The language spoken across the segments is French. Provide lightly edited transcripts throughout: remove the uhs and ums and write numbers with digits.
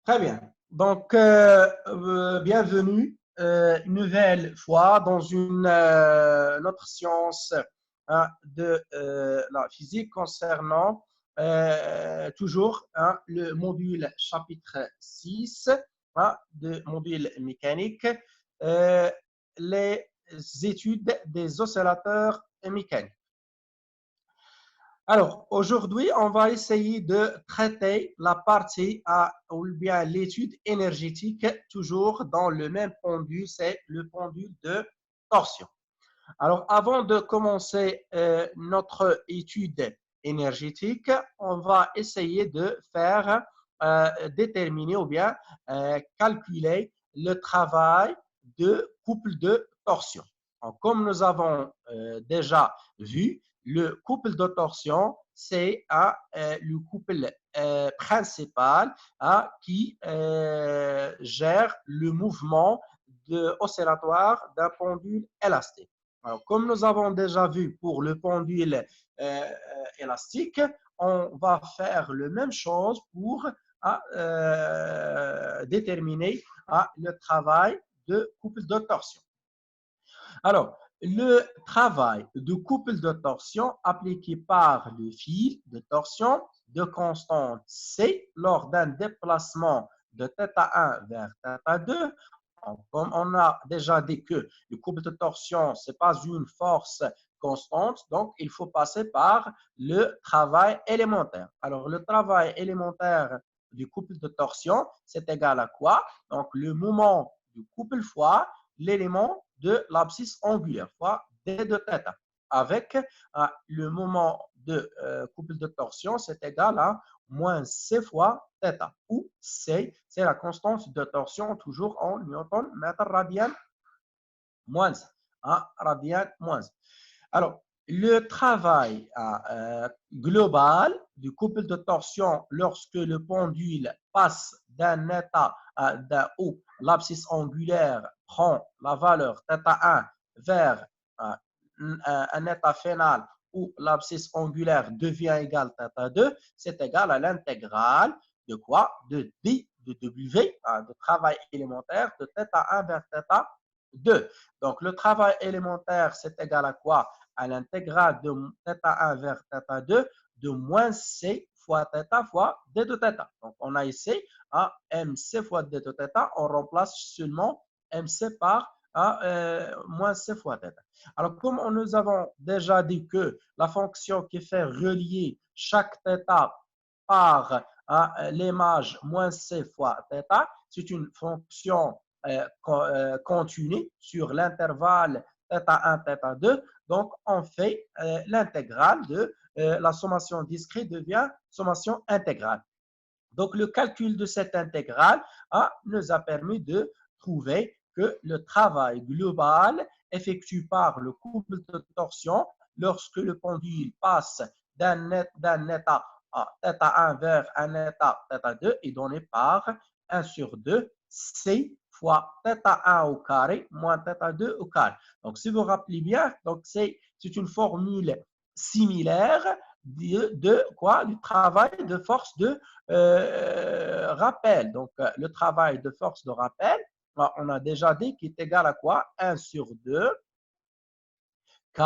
Très bien. Donc, bienvenue une nouvelle fois dans une autre science de la physique concernant toujours le module chapitre 6 de module mécanique, euh, les études des oscillateurs mécaniques. Alors, aujourd'hui, on va essayer de traiter la partie ou bien l'étude énergétique, toujours dans le même pendule, c'est le pendule de torsion. Alors, avant de commencer notre étude énergétique, on va essayer de faire déterminer ou bien calculer le travail de couple de torsion. Donc, comme nous avons déjà vu, le couple de torsion, c'est le couple principal qui gère le mouvement oscillatoire d'un pendule élastique. Alors, comme nous avons déjà vu pour le pendule élastique, on va faire la même chose pour déterminer le travail de couple de torsion. Alors, le travail de couple de torsion appliqué par le fil de torsion de constante C lors d'un déplacement de θ1 vers θ2. Comme on a déjà dit que le couple de torsion, ce n'est pas une force constante, donc il faut passer par le travail élémentaire. Alors, le travail élémentaire du couple de torsion, c'est égal à quoi? Donc, le moment du couple fois l'élément de l'abscisse angulaire fois d de θ. Avec le moment de couple de torsion, c'est égal à moins c fois θ, où c, c'est la constante de torsion, toujours en newton mètre radian moins 1 radian moins. Alors, le travail global du couple de torsion lorsque le pendule passe d'un état où l'abscisse angulaire prend la valeur θ1 vers un état final où l'abscisse angulaire devient égale θ2, c'est égal à l'intégrale de quoi? De d de w, de travail élémentaire de θ1 vers θ2. Donc, le travail élémentaire, c'est égal à quoi? À l'intégrale de θ1 vers θ2 de moins c fois θ fois d de θ. Donc, on a ici mc fois d de θ, on remplace seulement mc par moins c fois θ. Alors, comme nous avons déjà dit que la fonction qui fait relier chaque θ par l'image moins c fois θ, c'est une fonction continue sur l'intervalle θ1, θ2. Donc, on fait l'intégrale de la sommation discrète devient sommation intégrale. Donc, le calcul de cette intégrale nous a permis de trouver que le travail global effectué par le couple de torsion lorsque le pendule passe d'un état θ1 vers un état θ2 est donné par 1 sur 2 C fois θ1 au carré moins θ2 au carré. Donc, si vous vous rappelez bien, c'est une formule similaire de quoi? Du travail de force de rappel. Donc, le travail de force de rappel, on a déjà dit qu'il est égal à quoi? 1 sur 2 K,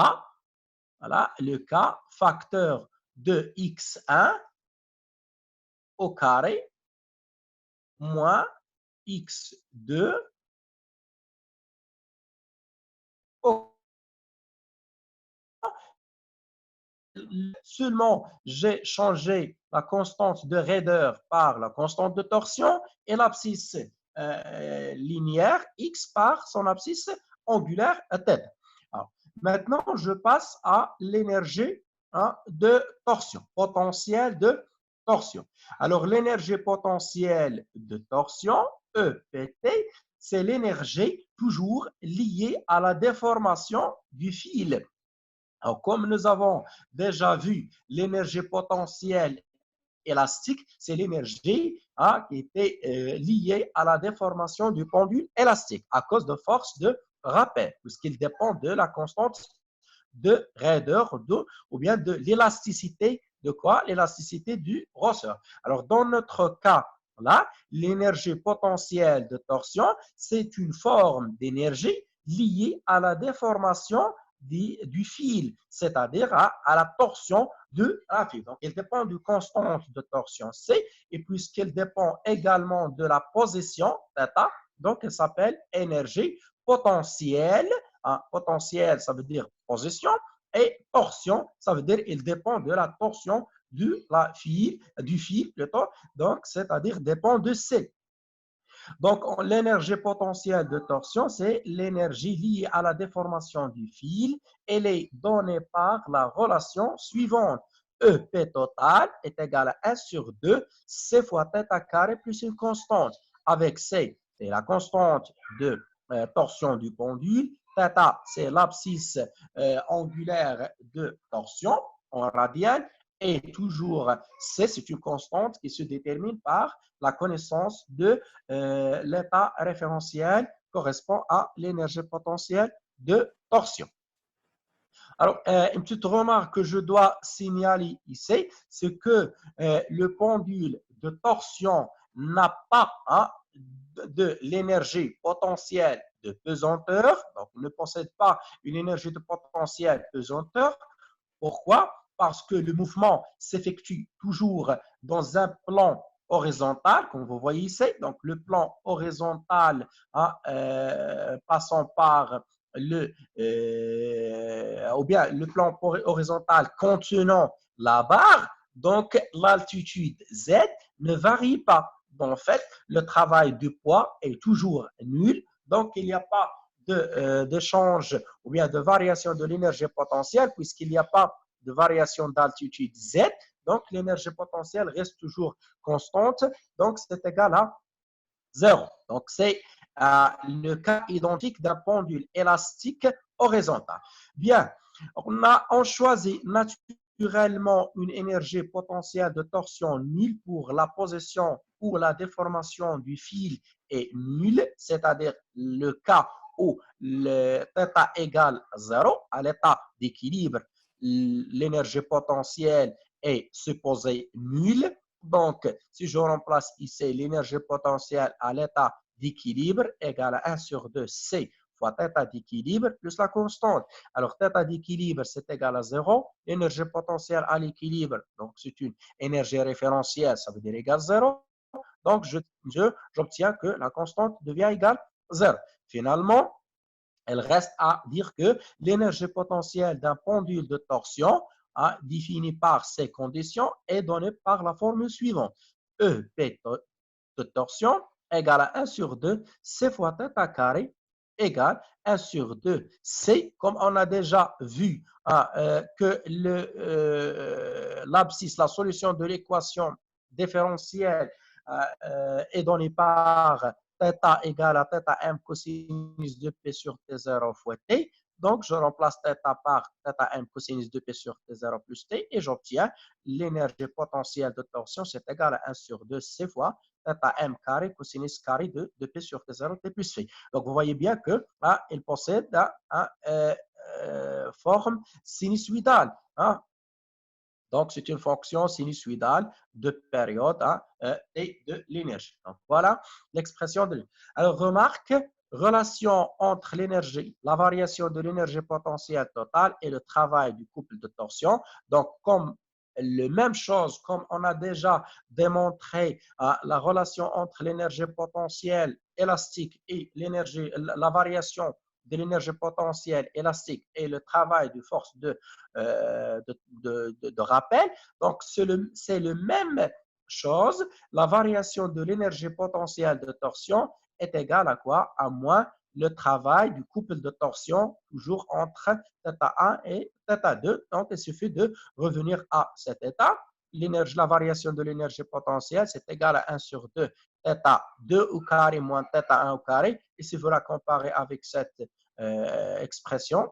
voilà, le K, facteur de x1 au carré moins x2 au seulement j'ai changé la constante de raideur par la constante de torsion et l'abscisse linéaire x par son abscisse angulaire θ. Alors, maintenant, je passe à l'énergie de torsion, potentiel de torsion. Alors, l'énergie potentielle de torsion, EPT, c'est l'énergie toujours liée à la déformation du fil. Alors, comme nous avons déjà vu, l'énergie potentielle élastique, c'est l'énergie qui était liée à la déformation du pendule élastique à cause de force de rappel, puisqu'il dépend de la constante de raideur ou bien de l'élasticité de quoi? L'élasticité du ressort. Alors, dans notre cas, là, l'énergie potentielle de torsion, c'est une forme d'énergie liée à la déformation du fil, c'est-à-dire à la torsion de la fil. Donc, elle dépend du constante de torsion C, et puisqu'elle dépend également de la position, θ, donc elle s'appelle énergie potentielle. Potentielle, ça veut dire position, et torsion, ça veut dire qu'elle dépend de la torsion du fil plutôt, donc c'est-à-dire dépend de C. Donc, l'énergie potentielle de torsion, c'est l'énergie liée à la déformation du fil. Elle est donnée par la relation suivante. EP total est égal à 1 sur 2, C fois θ carré plus une constante. Avec C, c'est la constante de torsion du pendule. θ, c'est l'abscisse angulaire de torsion en radiane. Et toujours C, c'est une constante qui se détermine par la connaissance de l'état référentiel correspond à l'énergie potentielle de torsion. Alors, une petite remarque que je dois signaler ici, c'est que le pendule de torsion n'a pas de l'énergie potentielle de pesanteur, donc il ne possède pas une énergie de potentiel pesanteur. Pourquoi? Parce que le mouvement s'effectue toujours dans un plan horizontal, comme vous voyez ici. Donc, le plan horizontal passant par ou bien le plan horizontal contenant la barre. Donc, l'altitude Z ne varie pas. Donc, en fait, le travail du poids est toujours nul. Donc, il n'y a pas d'échange ou bien de variation de l'énergie potentielle puisqu'il n'y a pas de variation d'altitude Z. Donc, l'énergie potentielle reste toujours constante. Donc, c'est égal à 0. Donc, c'est le cas identique d'un pendule élastique horizontal. Bien, on choisit naturellement une énergie potentielle de torsion nulle pour la position ou la déformation du fil est nulle, c'est-à-dire le cas où le θ égale 0, à l'état d'équilibre, l'énergie potentielle est supposée nulle. Donc, si je remplace ici l'énergie potentielle à l'état d'équilibre égale à 1 sur 2 C fois θ d'équilibre plus la constante. Alors, θ d'équilibre, c'est égal à 0. L'énergie potentielle à l'équilibre, donc c'est une énergie référentielle, ça veut dire égal 0. Donc, j'obtiens que la constante devient égale 0. Finalement, il reste à dire que l'énergie potentielle d'un pendule de torsion définie par ces conditions est donnée par la formule suivante. EP de torsion égale à 1 sur 2 C fois θ carré égale 1 sur 2 C, comme on a déjà vu que l'abscisse, la solution de l'équation différentielle est donnée par θ égale à θm cosinus de P sur T0 fois T. Donc, je remplace θ par θm cosinus de P sur T0 plus T et j'obtiens l'énergie potentielle de torsion, c'est égal à 1 sur 2 C fois θm carré cosinus carré de P sur T0 T plus T. Donc, vous voyez bien qu'il possède une forme sinusoïdale. Donc, c'est une fonction sinusoïdale de période et de l'énergie. Donc, voilà l'expression de l'énergie. Alors, remarque, relation entre l'énergie, la variation de l'énergie potentielle totale et le travail du couple de torsion. Donc, comme la même chose, comme on a déjà démontré la relation entre l'énergie potentielle élastique et la variation de l'énergie potentielle élastique et le travail de force de rappel. Donc, c'est le même chose. La variation de l'énergie potentielle de torsion est égale à quoi? À moins le travail du couple de torsion, toujours entre θ1 et θ2. Donc, il suffit de revenir à cet état. La variation de l'énergie potentielle, c'est égal à 1 sur 2 θ2 au carré moins θ1 au carré. Et si vous la comparez avec cette expression,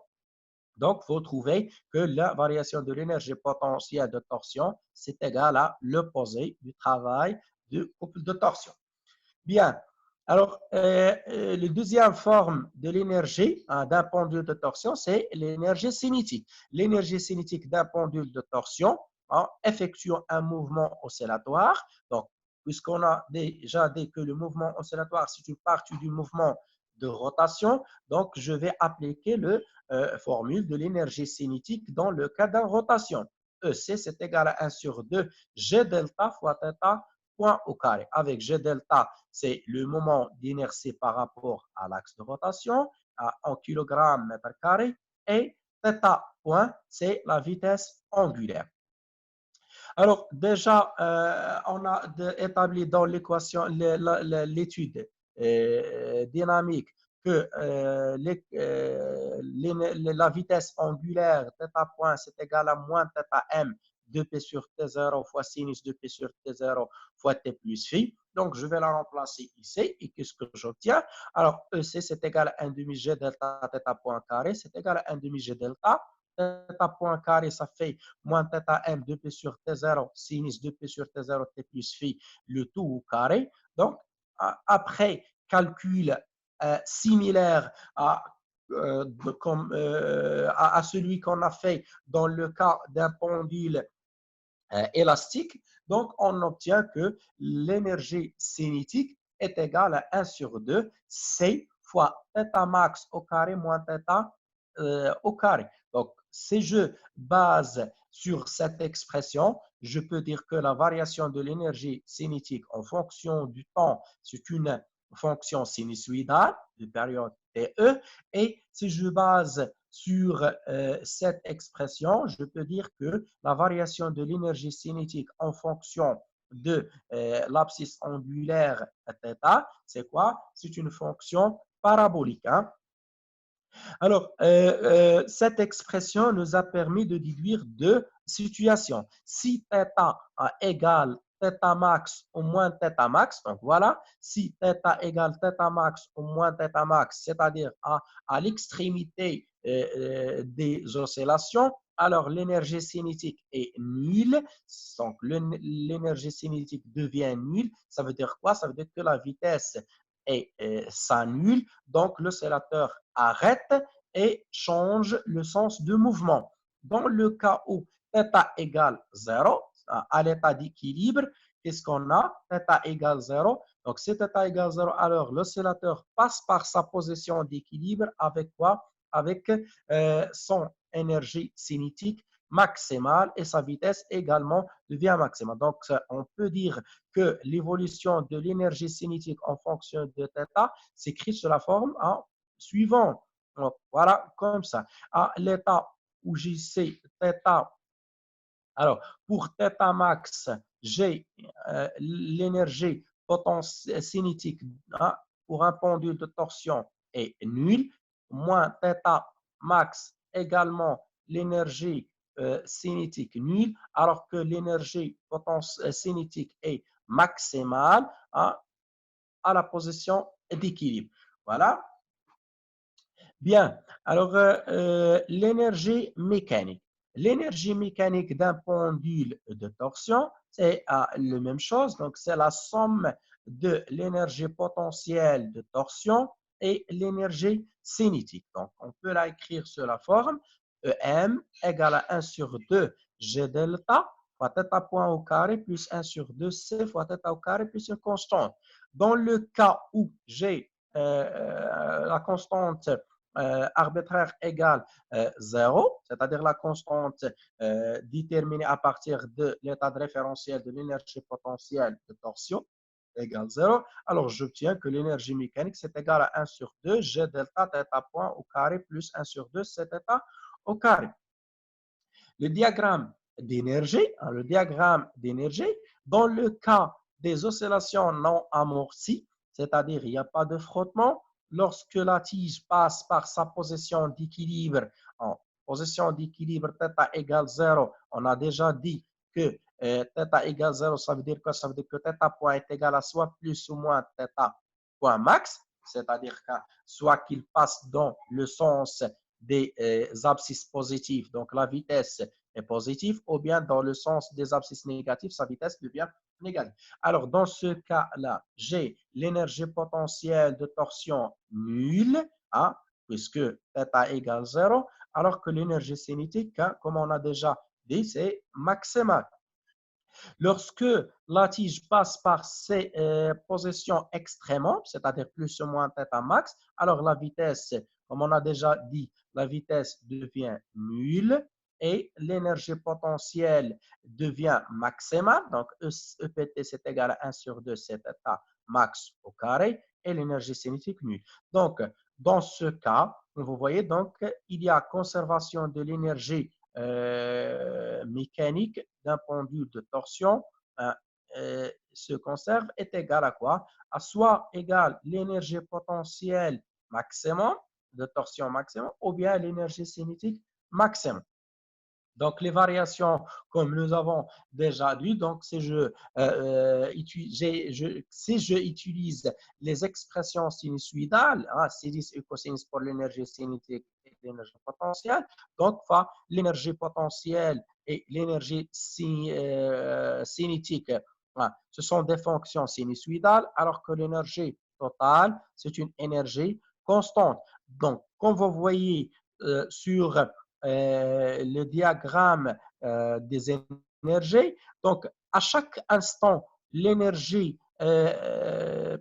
donc, vous trouvez que la variation de l'énergie potentielle de torsion, c'est égal à l'opposé du travail du couple de torsion. Bien. Alors, la deuxième forme de l'énergie d'un pendule de torsion, c'est l'énergie cinétique. L'énergie cinétique d'un pendule de torsion effectuant un mouvement oscillatoire. Donc, puisqu'on a déjà dit que le mouvement oscillatoire, c'est une partie du mouvement de rotation, donc je vais appliquer la formule de l'énergie cinétique dans le cas d'une rotation. EC, c'est égal à 1 sur 2 G delta fois θ point au carré. Avec G delta, c'est le moment d'inertie par rapport à l'axe de rotation en kilogrammes mètre carré et θ point, c'est la vitesse angulaire. Alors, déjà, on a établi dans l'équation, l'étude dynamique que la vitesse angulaire θ point, c'est égal à moins θm 2p sur t0 fois sinus 2p sur t0 fois t plus phi. Donc, je vais la remplacer ici. Et qu'est-ce que j'obtiens? Alors, EC, c'est égal à 1 demi G delta θ point carré. C'est égal à 1 demi G delta. Θ point carré, ça fait moins θm 2p sur t0 sinus 2p sur t0 t plus phi, le tout au carré. Donc, après calcul similaire à celui qu'on a fait dans le cas d'un pendule élastique, donc on obtient que l'énergie cinétique est égale à 1 sur 2 C fois θ max au carré moins θ au carré. Donc, si je base sur cette expression, je peux dire que la variation de l'énergie cinétique en fonction du temps, c'est une fonction sinusoïdale de période TE. Et si je base sur cette expression, je peux dire que la variation de l'énergie cinétique en fonction de l'abscisse angulaire θ, c'est quoi? C'est une fonction parabolique. Hein? Alors, cette expression nous a permis de déduire deux situations. Si θ égale θ max au moins θ max, donc voilà, si θ égale θ max au moins θ max, c'est-à-dire à l'extrémité des oscillations, alors l'énergie cinétique est nulle. Donc, l'énergie cinétique devient nulle. Ça veut dire quoi? Ça veut dire que la vitesse s'annule, donc l'oscillateur arrête et change le sens de mouvement. Dans le cas où θ égale 0, à l'état d'équilibre, qu'est-ce qu'on a? θ égale 0. Donc, si θ égale 0, alors l'oscillateur passe par sa position d'équilibre avec quoi? Avec son énergie cinétique maximale et sa vitesse également devient maximale. Donc, on peut dire que l'évolution de l'énergie cinétique en fonction de θ s'écrit sous la forme suivante. Donc, voilà, comme ça. À l'état où j'ai θ, alors pour θ max, j'ai l'énergie cinétique pour un pendule de torsion est nulle, moins θ max également l'énergie cinétique nulle, alors que l'énergie cinétique est maximale à la position d'équilibre. Voilà. Bien, alors l'énergie mécanique. L'énergie mécanique d'un pendule de torsion, c'est la même chose. Donc, c'est la somme de l'énergie potentielle de torsion et l'énergie cinétique. Donc, on peut la écrire sur la forme EM égale à 1 sur 2 G delta fois θ point au carré plus 1 sur 2 C fois θ au carré plus une constante. Dans le cas où j'ai la constante arbitraire égale 0, c'est-à-dire la constante déterminée à partir de l'état de référentiel de l'énergie potentielle de torsion égale 0, alors j'obtiens que l'énergie mécanique c'est égal à 1 sur 2 G delta θ point au carré plus 1 sur 2 C θ au carré. Le diagramme d'énergie, dans le cas des oscillations non amorties, c'est-à-dire il n'y a pas de frottement, lorsque la tige passe par sa position d'équilibre, en position d'équilibre θ égale 0, on a déjà dit que θ égale 0, ça veut dire quoi? Ça veut dire que θ point est égal à soit plus ou moins θ point max, c'est-à-dire que soit qu'il passe dans le sens des abscisses positives, donc la vitesse est positive, ou bien dans le sens des abscisses négatives, sa vitesse devient négative. Alors, dans ce cas-là, j'ai l'énergie potentielle de torsion nulle, puisque θ égale 0, alors que l'énergie cinétique, comme on a déjà dit, c'est maximale. Lorsque la tige passe par ces positions extrêmement, c'est-à-dire plus ou moins θ max, alors la vitesse, comme on a déjà dit, la vitesse devient nulle et l'énergie potentielle devient maximale. Donc, EPT, c'est égal à 1 sur 2, c'est θ max au carré et l'énergie cinétique nulle. Donc, dans ce cas, vous voyez, donc, il y a conservation de l'énergie mécanique d'un pendule de torsion se conserve est égal à quoi? À soit égal l'énergie potentielle maximum de torsion maximum ou bien l'énergie cinétique maximum. Donc, les variations, comme nous avons déjà dit, donc si je utilise les expressions sinusoïdales, sinus et cosinus pour l'énergie cinétique et l'énergie potentielle, donc l'énergie potentielle et l'énergie cinétique, ce sont des fonctions sinusoïdales, alors que l'énergie totale, c'est une énergie constante. Donc, comme vous voyez sur le diagramme des énergies. Donc, à chaque instant, l'énergie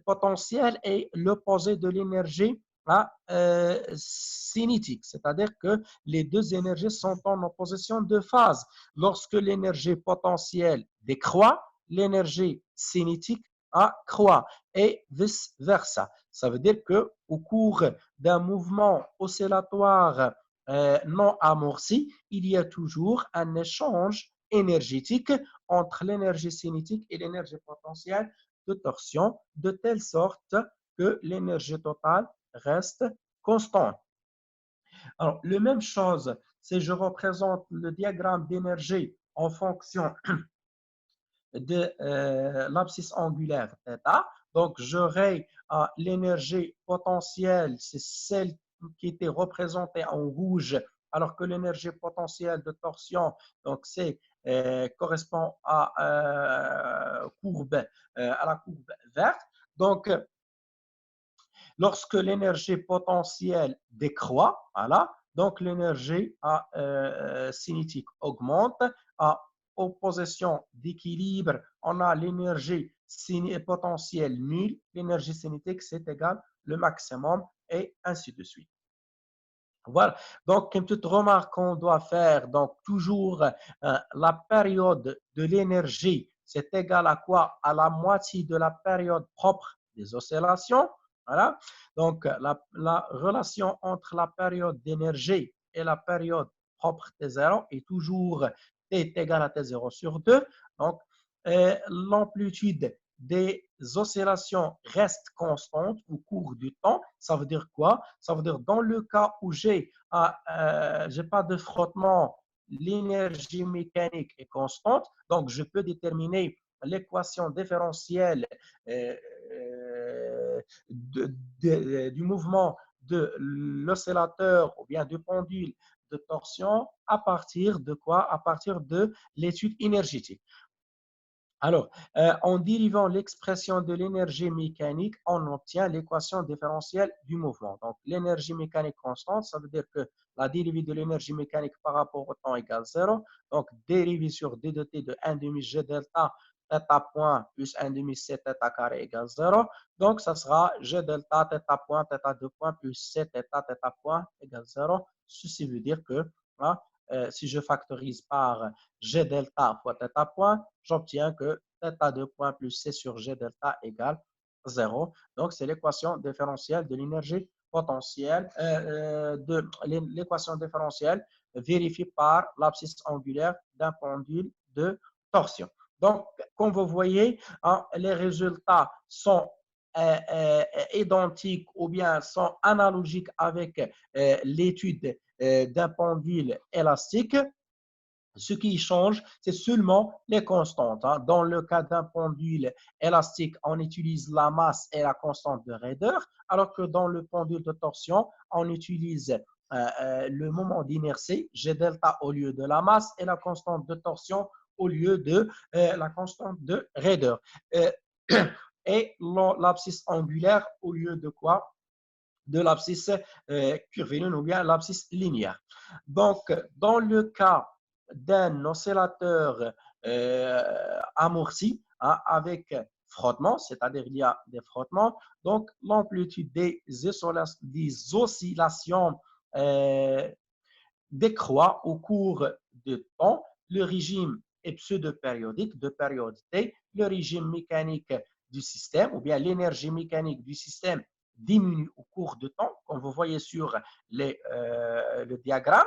potentielle est l'opposé de l'énergie cinétique, c'est-à-dire que les deux énergies sont en opposition de phase. Lorsque l'énergie potentielle décroît, l'énergie cinétique croît et vice-versa. Ça veut dire qu'au cours d'un mouvement oscillatoire non amorci, il y a toujours un échange énergétique entre l'énergie cinétique et l'énergie potentielle de torsion, de telle sorte que l'énergie totale reste constante. Alors, la même chose, si je représente le diagramme d'énergie en fonction de l'abscisse angulaire θ, donc j'aurai l'énergie potentielle, c'est celle qui était représentée en rouge, alors que l'énergie potentielle de torsion, donc c'est correspond à la courbe verte. Donc, lorsque l'énergie potentielle décroît, voilà, donc l'énergie cinétique augmente. À opposition d'équilibre, on a l'énergie potentielle nulle, l'énergie cinétique, c'est égal le maximum, et ainsi de suite. Voilà, donc une petite remarque qu'on doit faire, donc toujours la période de l'énergie, c'est égal à quoi? À la moitié de la période propre des oscillations. Voilà, donc la relation entre la période d'énergie et la période propre T0 est toujours T est égal à T0 sur 2. Donc, l'amplitude des oscillations reste constante au cours du temps. Ça veut dire quoi? Ça veut dire dans le cas où j'ai pas de frottement, l'énergie mécanique est constante, donc je peux déterminer l'équation différentielle du mouvement de l'oscillateur ou bien du pendule de torsion à partir de quoi? À partir de l'étude énergétique. Alors, en dérivant l'expression de l'énergie mécanique, on obtient l'équation différentielle du mouvement. Donc, l'énergie mécanique constante, ça veut dire que la dérivée de l'énergie mécanique par rapport au temps égale 0. Donc, dérivée sur d de t de 1 demi g delta θ point plus 1 demi c θ carré égale 0. Donc, ça sera g delta θ point θ2 point plus c θ point égale 0. Ceci veut dire que si je factorise par G delta fois θ point, j'obtiens que θ2 point plus C sur G delta égale 0. Donc, c'est l'équation différentielle de l'énergie potentielle, de l'équation différentielle vérifiée par l'abscisse angulaire d'un pendule de torsion. Donc, comme vous voyez, les résultats sont identiques ou bien sont analogiques avec l'étude d'un pendule élastique. Ce qui change, c'est seulement les constantes. Dans le cas d'un pendule élastique, on utilise la masse et la constante de raideur, alors que dans le pendule de torsion, on utilise le moment d'inertie, G delta au lieu de la masse, et la constante de torsion au lieu de la constante de raideur. Et l'abscisse angulaire au lieu de quoi? De l'abscisse curviligne ou bien l'abscisse linéaire. Donc, dans le cas d'un oscillateur amorci hein, avec frottement, c'est-à-dire il y a des frottements. Donc, l'amplitude des oscillations décroît au cours du temps. Le régime est pseudo-périodique de période T. Le régime mécanique du système ou bien l'énergie mécanique du système diminue au cours du temps, comme vous voyez sur le diagramme.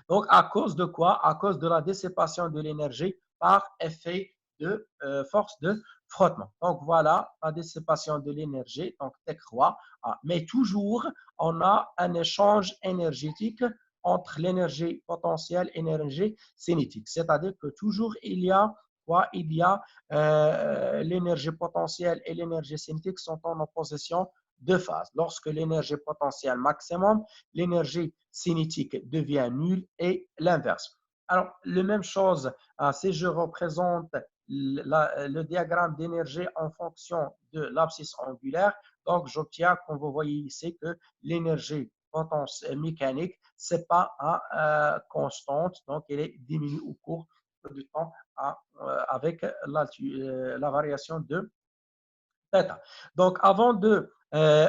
Donc, à cause de quoi? À cause de la dissipation de l'énergie par effet de force de frottement. Donc, voilà la dissipation de l'énergie, donc décroît. Mais toujours, on a un échange énergétique entre l'énergie potentielle et l'énergie cinétique. C'est-à-dire que toujours, il y a quoi? Il y a l'énergie potentielle et l'énergie cinétique sont en opposition de phase. Lorsque l'énergie potentielle maximum, l'énergie cinétique devient nulle et l'inverse. Alors, la même chose, si je représente le diagramme d'énergie en fonction de l'abscisse angulaire, donc j'obtiens, comme vous voyez ici, que l'énergie mécanique, ce n'est pas constante, donc elle est diminuée au cours du temps avec la variation de θ. Donc, avant de